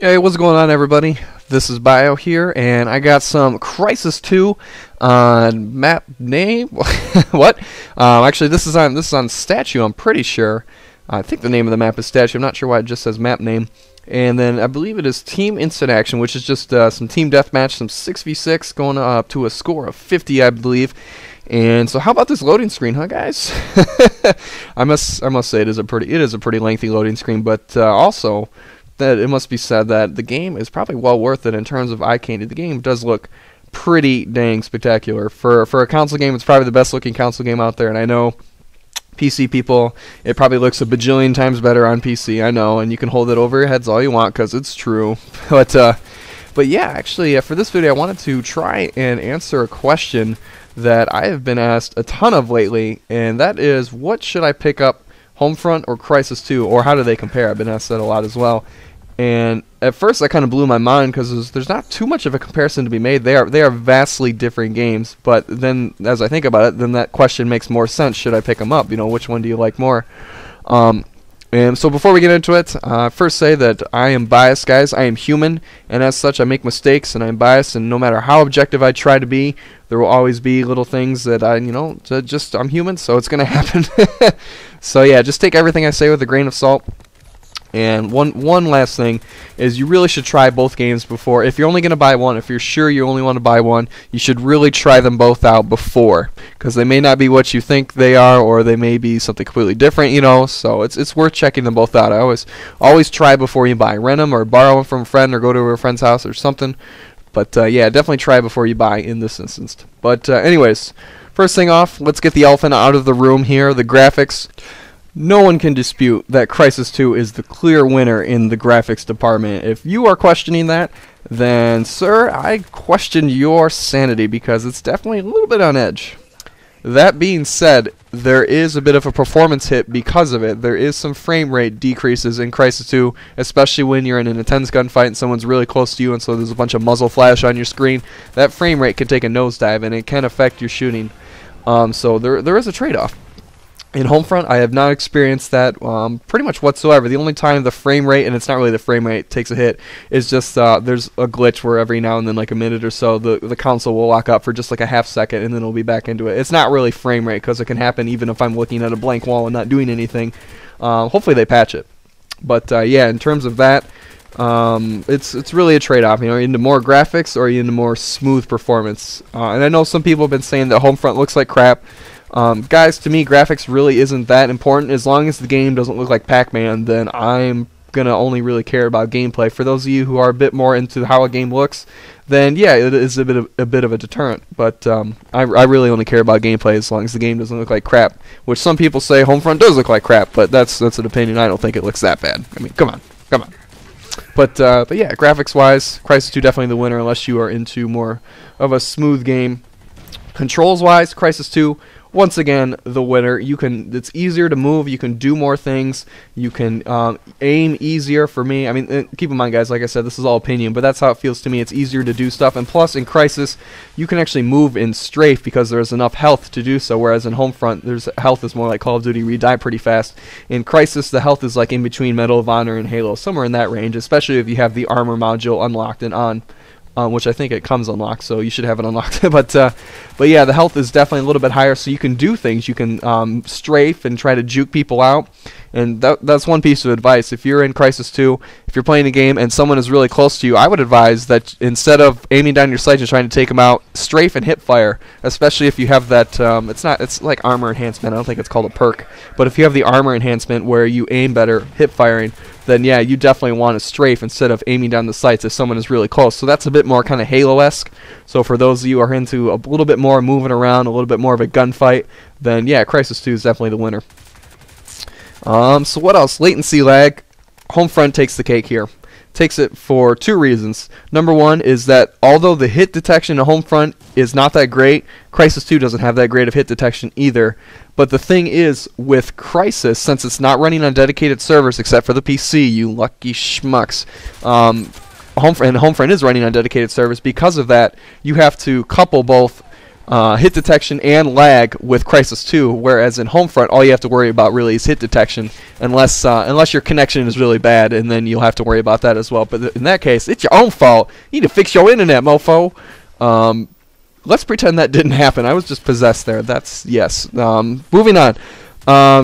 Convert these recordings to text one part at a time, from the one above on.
Hey, what's going on, everybody? This is Bio here, and I got some Crysis2 on map name. What? Actually, this is on statue. I'm pretty sure. I think the name of the map is statue. I'm not sure why it just says map name. And then I believe it is team instant action, which is just some team deathmatch, some 6v6 going up to a score of 50, I believe. And so, how about this loading screen, huh, guys? I must say it is a pretty lengthy loading screen, but also that it must be said that the game is probably well worth it in terms of eye candy. The game does look pretty dang spectacular. For a console game, it's probably the best looking console game out there, and I know PC people, it probably looks a bajillion times better on PC, I know, and you can hold it over your heads all you want because it's true. But yeah, actually, for this video, I wanted to try and answer a question that I have been asked a ton of lately, and that is, what should I pick up, HomeFront or Crysis2, or how do they compare? I've been asked that a lot as well. And at first that kind of blew my mind because there's not too much of a comparison to be made. They are vastly different games, but then as I think about it, then that question makes more sense. Should I pick them up? You know, which one do you like more? And so before we get into it, first say that I am biased, guys. I am human, and as such I make mistakes, and I'm biased, and no matter how objective I try to be, there will always be little things that I'm human, so it's going to happen. So yeah, just take everything I say with a grain of salt. And one last thing is, you really should try both games before. If you're only going to buy one, if you're sure you only want to buy one, you should really try them both out before, because they may not be what you think they are, or they may be something completely different, you know. So it's worth checking them both out. I always try before you buy. Rent them or borrow them from a friend or go to a friend's house or something. But yeah, definitely try before you buy in this instance. But anyways, first thing off, let's get the elephant out of the room here, the graphics. No one can dispute that Crysis2 is the clear winner in the graphics department. If you are questioning that, then, sir, I question your sanity, because it's definitely a little bit on edge. That being said, there is a bit of a performance hit because of it. There is some frame rate decreases in Crysis2, especially when you're in an intense gunfight and someone's really close to you, and so there's a bunch of muzzle flash on your screen. That frame rate can take a nosedive, and it can affect your shooting. So there is a trade-off. In HomeFront, I have not experienced that pretty much whatsoever. The only time the frame rate, and it's not really the frame rate, takes a hit, is just there's a glitch where every now and then, like a minute or so, the console will lock up for just like a half second, and then it'll be back into it. It's not really frame rate, because it can happen even if I'm looking at a blank wall and not doing anything. Hopefully they patch it. But yeah, in terms of that, it's really a trade-off. You know, are you into more graphics, or are you into more smooth performance? And I know some people have been saying that HomeFront looks like crap. Guys, to me, graphics really isn't that important. As long as the game doesn't look like Pac-Man, then I'm gonna only really care about gameplay. For those of you who are a bit more into how a game looks, then yeah, it is a bit of a deterrent. But I really only care about gameplay as long as the game doesn't look like crap. Which some people say HomeFront does look like crap, but that's an opinion. I don't think it looks that bad. I mean, come on. But yeah, graphics-wise, Crysis2 definitely the winner, unless you are into more of a smooth game. Controls-wise, Crysis2, once again, the winner. It's easier to move. You can do more things. You can aim easier for me. I mean, keep in mind, guys, like I said, this is all opinion, but that's how it feels to me. It's easier to do stuff. And plus, in Crysis, you can actually move in strafe because there's enough health to do so, whereas in HomeFront, health is more like Call of Duty, where you die pretty fast. In Crysis, the health is like in between Medal of Honor and Halo, somewhere in that range, especially if you have the armor module unlocked and on. Which I think it comes unlocked, so you should have it unlocked. But yeah, the health is definitely a little bit higher, so you can do things. You can strafe and try to juke people out, and that's one piece of advice. If you're in Crysis2, if you're playing a game and someone is really close to you, I would advise that instead of aiming down your sights and trying to take them out, strafe and hip fire. Especially if you have that, it's like armor enhancement. I don't think it's called a perk, but if you have the armor enhancement where you aim better, hip firing, then yeah, you definitely want to strafe instead of aiming down the sights if someone is really close. So that's a bit more kind of Halo-esque. So for those of you who are into a little bit more moving around, a little bit more of a gunfight, then yeah, Crysis2 is definitely the winner. So what else? Latency lag. HomeFront takes the cake here. Takes it for two reasons. Number one is that although the hit detection in HomeFront is not that great, Crysis2 doesn't have that great of hit detection either. But the thing is, with Crysis, since it's not running on dedicated servers except for the PC, you lucky schmucks, HomeFront is running on dedicated servers. Because of that, you have to couple both hit detection and lag with Crysis2, whereas in Homefront all you have to worry about really is hit detection, unless your connection is really bad, and then you'll have to worry about that as well. But in that case, it's your own fault. You need to fix your internet, mofo. Let's pretend that didn't happen. I was just possessed there. That's yes. Moving on.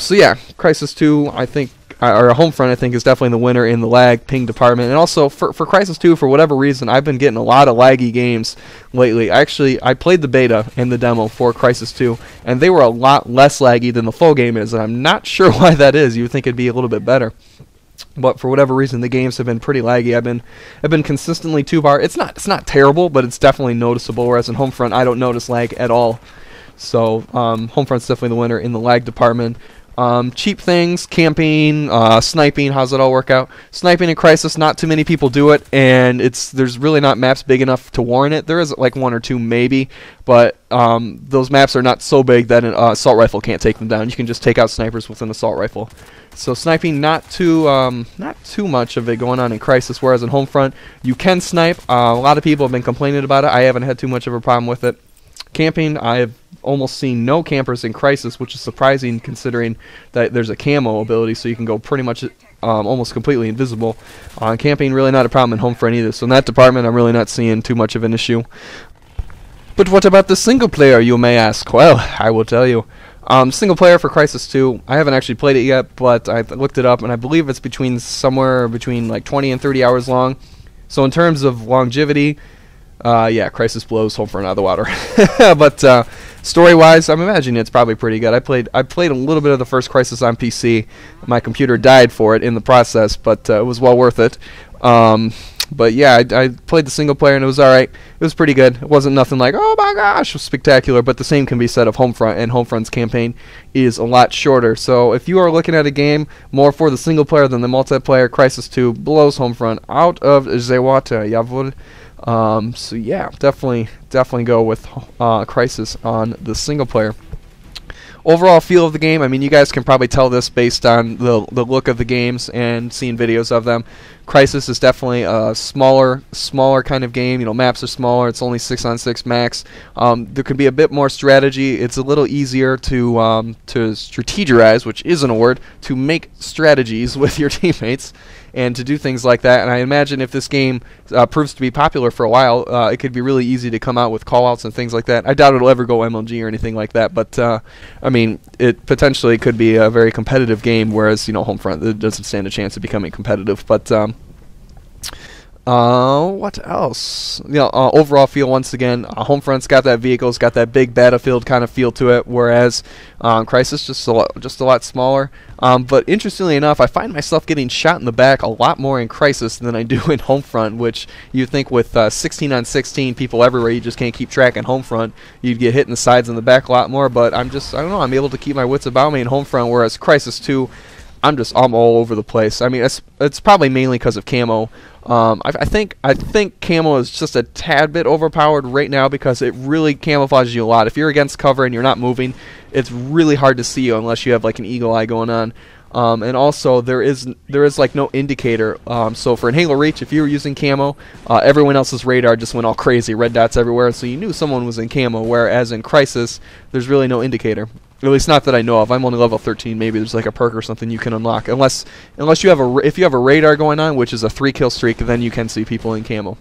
So yeah, Crysis2, I think, or Homefront, I think, is definitely the winner in the lag ping department. And also for Crysis2, for whatever reason, I've been getting a lot of laggy games lately. I played the beta and the demo for Crysis2, and they were a lot less laggy than the full game is, and I'm not sure why that is. You would think it'd be a little bit better. But for whatever reason, the games have been pretty laggy. I've been consistently 2-bar. It's not terrible, but it's definitely noticeable. Whereas in Homefront, I don't notice lag at all. So Homefront's definitely the winner in the lag department. Cheap things, camping, sniping. How's it all work out? Sniping in Crysis, not too many people do it, and there's really not maps big enough to warrant it. There is like 1 or 2 maybe, but those maps are not so big that an assault rifle can't take them down. You can just take out snipers with an assault rifle. So sniping, not too much of it going on in Crysis, whereas in Homefront you can snipe. A lot of people have been complaining about it. I haven't had too much of a problem with it. Camping, I have almost seen no campers in Crysis, which is surprising considering that there's a camo ability, so you can go pretty much almost completely invisible. Camping, really not a problem in Homefront either, so in that department I'm really not seeing too much of an issue. But what about the single player, you may ask? Well, I will tell you. Single player for Crysis2, I haven't actually played it yet, but I looked it up, and I believe it's somewhere between like 20 and 30 hours long. So in terms of longevity, yeah, Crysis blows Homefront out of the water. But story-wise, I'm imagining it's probably pretty good. I played a little bit of the first Crysis on PC. My computer died for it in the process, but it was well worth it. But yeah, I played the single player and it was alright. It was pretty good. It wasn't nothing like, oh my gosh, it was spectacular, but the same can be said of Homefront, and Homefront's campaign is a lot shorter. So if you are looking at a game more for the single player than the multiplayer, Crysis2 blows Homefront out of the water, jawohl. So yeah, definitely go with Crysis on the single player. Overall feel of the game, I mean, you guys can probably tell this based on the look of the games and seeing videos of them. Crysis is definitely a smaller kind of game. You know, maps are smaller. It's only 6-on-6 max. There can be a bit more strategy. It's a little easier to strategize, which isn't a word, to make strategies with your teammates and to do things like that. And I imagine if this game proves to be popular for a while, it could be really easy to come out with callouts and things like that. I doubt it'll ever go MLG or anything like that, but I mean, it potentially could be a very competitive game, whereas, you know, Homefront, it doesn't stand a chance of becoming competitive. But what else? You know, overall feel, once again, Homefront's got that vehicle, it's got that big battlefield kind of feel to it, whereas Crysis just a lot smaller. But interestingly enough, I find myself getting shot in the back a lot more in Crysis than I do in Homefront, which you'd think with 16-on-16 people everywhere, you just can't keep track in Homefront, you'd get hit in the sides and the back a lot more. But I don't know, I'm able to keep my wits about me in Homefront, whereas Crysis2, I'm all over the place. I mean, it's probably mainly because of camo. I think camo is just a tad bit overpowered right now because it really camouflages you a lot. If you're against cover and you're not moving, it's really hard to see you unless you have like an eagle eye going on. And also there is like no indicator. So for in Halo Reach, if you were using camo, everyone else's radar just went all crazy, red dots everywhere, so you knew someone was in camo. Whereas in Crysis, there's really no indicator. At least not that I know of. I'm only level 13. Maybe there's like a perk or something you can unlock. Unless you have if you have a radar going on, which is a 3-kill streak, then you can see people in camo.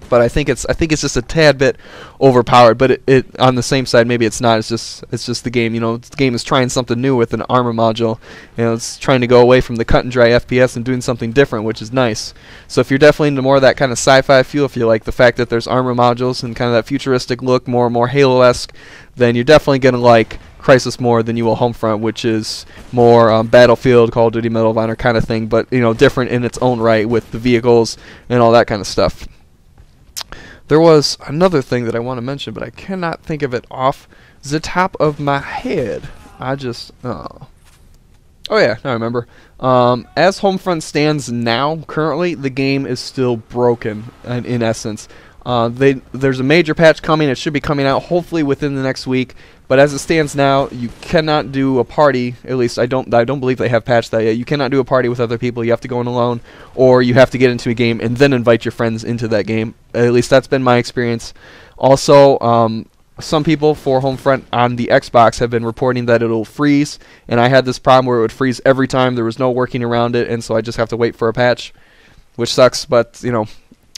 But I think it's just a tad bit overpowered. But it on the same side, maybe it's not. It's just the game. You know, the game is trying something new with an armor module. You know, it's trying to go away from the cut and dry FPS and doing something different, which is nice. So if you're definitely into more of that kind of sci-fi feel, if you like the fact that there's armor modules and kind of that futuristic look, more Halo-esque, then you're definitely gonna like Crysis more than you will Homefront, which is more Battlefield, Call of Duty, Medal of Honor kind of thing, but you know, different in its own right with the vehicles and all that kind of stuff. There was another thing that I want to mention, but I cannot think of it off the top of my head. Oh yeah, I remember. As Homefront stands now, currently, the game is still broken in essence. There's a major patch coming. It should be coming out hopefully within the next week. But as it stands now, you cannot do a party. At least I don't believe they have patched that yet. You cannot do a party with other people. You have to go in alone, or you have to get into a game and then invite your friends into that game. At least that's been my experience. Also, some people for HomeFront on the Xbox have been reporting that it'll freeze, and I had this problem where it would freeze every time. There was no working around it, and so I just have to wait for a patch, which sucks. But you know,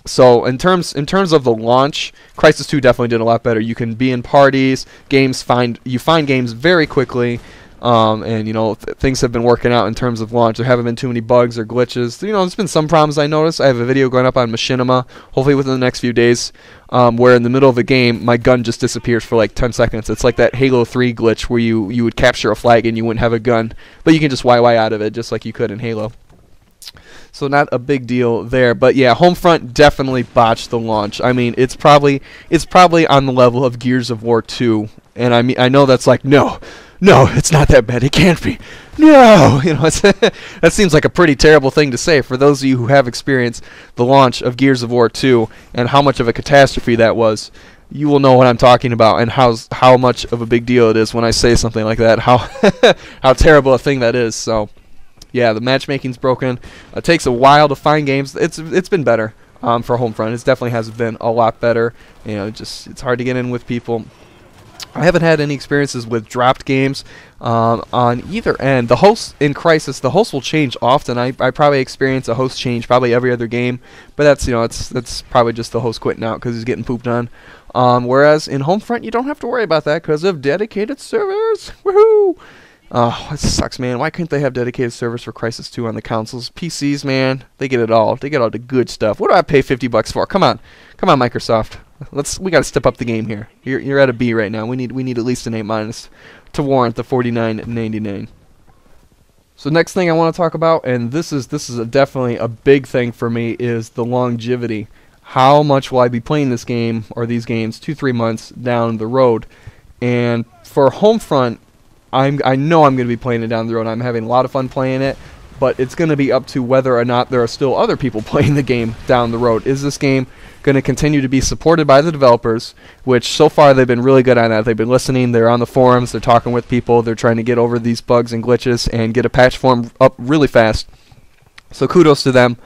so in terms of the launch, Crysis 2 definitely did a lot better. You can be in parties, you find games very quickly. And you know, things have been working out in terms of launch. There haven't been too many bugs or glitches. You know, there's been some problems I noticed. I have a video going up on Machinima, hopefully within the next few days, where in the middle of the game my gun just disappears for like 10 seconds. It's like that Halo 3 glitch where you would capture a flag and you wouldn't have a gun, but you can just YY out of it just like you could in Halo. So not a big deal there, but yeah, HomeFront definitely botched the launch. I mean, it's probably on the level of Gears of War 2, and I know that's like no, it's not that bad. It can't be. No, you know, that seems like a pretty terrible thing to say. For those of you who have experienced the launch of Gears of War 2 and how much of a catastrophe that was, you will know what I'm talking about and how much of a big deal it is when I say something like that. How terrible a thing that is. So, yeah, the matchmaking's broken. It takes a while to find games. It's been better for HomeFront. It definitely has been a lot better. You know, it's hard to get in with people. I haven't had any experiences with dropped games on either end. The hosts in Crysis, the hosts will change often. I probably experience a host change probably every other game, but that's, you know, that's probably just the host quitting out because he's getting pooped on. Whereas in HomeFront, you don't have to worry about that because of dedicated servers. Woohoo! Oh, it sucks, man. Why couldn't they have dedicated servers for Crysis 2 on the consoles? PCs, man, they get it all. They get all the good stuff. What do I pay $50 for? Come on, Microsoft. We got to step up the game here. You're at a B right now. We need at least an A- to warrant the $49.99. So next thing I want to talk about, and this is definitely a big thing for me, is the longevity. How much will I be playing this game or these games 2-3 months down the road? And for HomeFront, I know I'm going to be playing it down the road. I'm having a lot of fun playing it, but it's going to be up to whether or not there are still other people playing the game down the road. Is this game going to continue to be supported by the developers, which so far they've been really good at that. They've been listening, they're on the forums, they're talking with people, they're trying to get over these bugs and glitches and get a patch form up really fast. So kudos to them.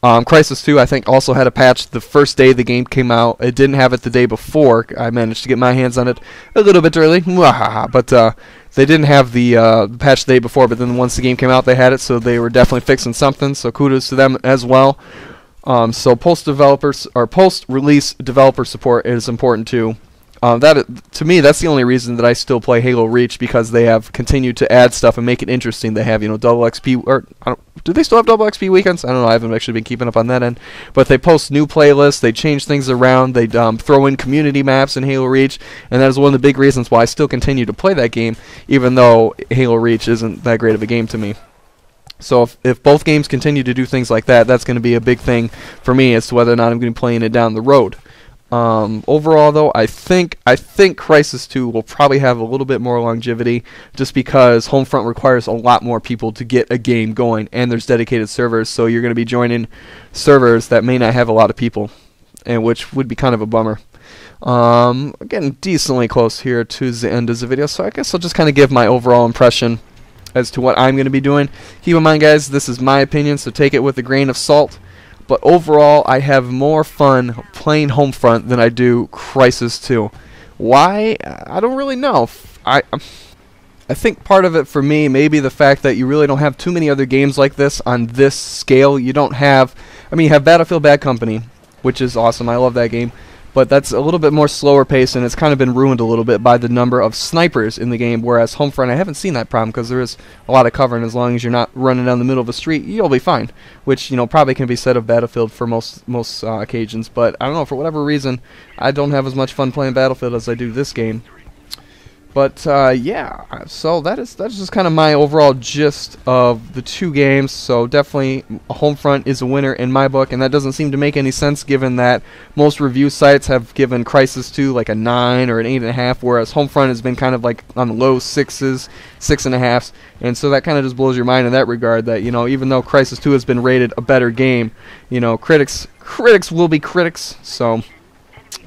Crysis 2, I think, also had a patch the first day the game came out. It didn't have it the day before. I managed to get my hands on it a little bit early, but they didn't have the patch the day before, but then once the game came out, they had it, so they were definitely fixing something, so kudos to them as well. So post-release developer support is important too. To me, that's the only reason that I still play Halo Reach, because they have continued to add stuff and make it interesting. They have, you know, double XP, or do they still have double XP weekends? I don't know. I haven't actually been keeping up on that end. But they post new playlists. They change things around. They throw in community maps in Halo Reach, and that is one of the big reasons why I still continue to play that game, even though Halo Reach isn't that great of a game to me. So if both games continue to do things like that, that's going to be a big thing for me as to whether or not I'm going to be playing it down the road. Overall, though, I think Crysis 2 will probably have a little bit more longevity, just because HomeFront requires a lot more people to get a game going, and there's dedicated servers, so you're going to be joining servers that may not have a lot of people, and which would be kind of a bummer. Getting decently close here to the end of the video, so I guess I'll just kind of give my overall impression as to what I'm going to be doing. Keep in mind, guys, this is my opinion, so take it with a grain of salt. But overall, I have more fun playing HomeFront than I do Crysis 2. Why? I don't really know. I think part of it for me may be the fact that you really don't have too many other games like this on this scale. You don't have, I mean, you have Battlefield Bad Company, which is awesome. I love that game. But that's a little bit more slower paced, and it's kind of been ruined a little bit by the number of snipers in the game, whereas HomeFront, I haven't seen that problem because there is a lot of cover, and as long as you're not running down the middle of a street, you'll be fine, which, you know, probably can be said of Battlefield for most occasions. But I don't know, for whatever reason, I don't have as much fun playing Battlefield as I do this game. But yeah, so that's just kind of my overall gist of the two games. So definitely HomeFront is a winner in my book, and that doesn't seem to make any sense given that most review sites have given Crysis 2 like a 9 or an 8.5, whereas HomeFront has been kind of like on the low 6s, 6.5s, and so that kind of just blows your mind in that regard, that, you know, even though Crysis 2 has been rated a better game, you know, critics will be critics, so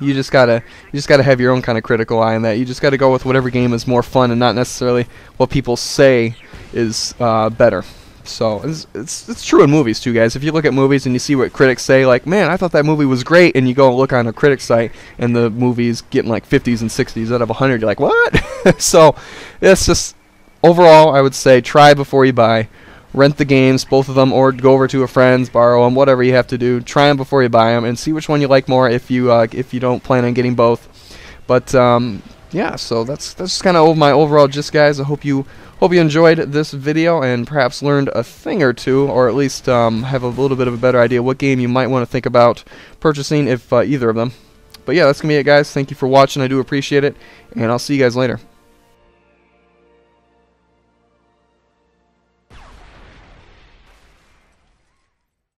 you just gotta have your own kind of critical eye on that. You just gotta go with whatever game is more fun and not necessarily what people say is better. So it's true in movies too, guys. If you look at movies and you see what critics say, like, man, I thought that movie was great, and you go look on a critic site and the movie's getting like 50s and 60s out of 100, you're like, what? So it's just, overall, I would say try before you buy. Rent the games, both of them, or go over to a friend's, borrow them, whatever you have to do. Try them before you buy them, and see which one you like more if you don't plan on getting both. But yeah, so that's kind of my overall gist, guys. I hope you enjoyed this video and perhaps learned a thing or two, or at least have a little bit of a better idea what game you might want to think about purchasing if either of them. But yeah, that's gonna be it, guys. Thank you for watching. I do appreciate it, and I'll see you guys later.